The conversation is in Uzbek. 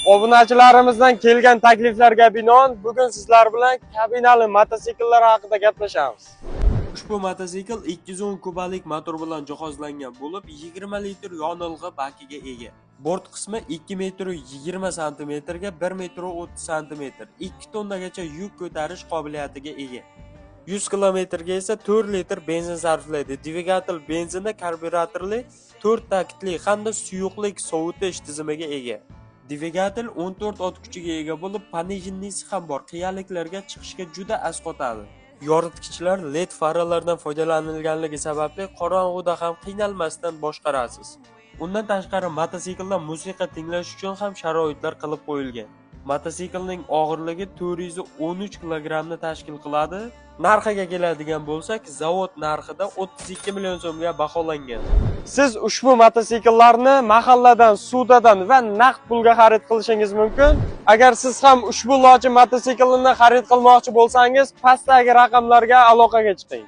Obunachilarimizdan kelgan takliflarga binoan bugun sizlar bilan kabinali mototsikllar haqida gaplashamiz. Ushbu mototsikl 210 kubalik motor bilan jihozlangan bo'lib, 20 litr yonilg'i bakiga ega. Bort qismi 2 metr 20 sm ga 1 metr 30 sm, 2 tonnagacha yuk ko'tarish qobiliyatiga ega. 100 kilometrga esa 4 litr benzin sarflaydi. Dvigatel benzinda karburatorli 4 taktli hamda suyuqlik sovutish tizimiga ega. Dvigatel 14 ot kuchiga ega bo'lib, ponijinlisi ham bor. Qiyaliklarga chiqishga juda asqotadi. Yoritgichlar LED faralardan foydalanilganligi sababli qorong'uda ham qiynalmasdan boshqarasiz. Undan tashqari mototsiklda musiqa tinglash uchun ham sharoitlar qilib qo'yilgan. Mototsiklning og'irligi 413 kilogrammni tashkil qiladi. Narxiga keladigan bo'lsak, zavod narxida 32 million so'mga baholangan. Siz ushbu mototsikllarni mahalladan, sudadan va naqd pulga xarid qilishingiz mumkin. Agar siz ham ushbu loyiha mototsiklini xarid qilmoqchi bo'lsangiz, pastdagi raqamlarga aloqaga chiqing.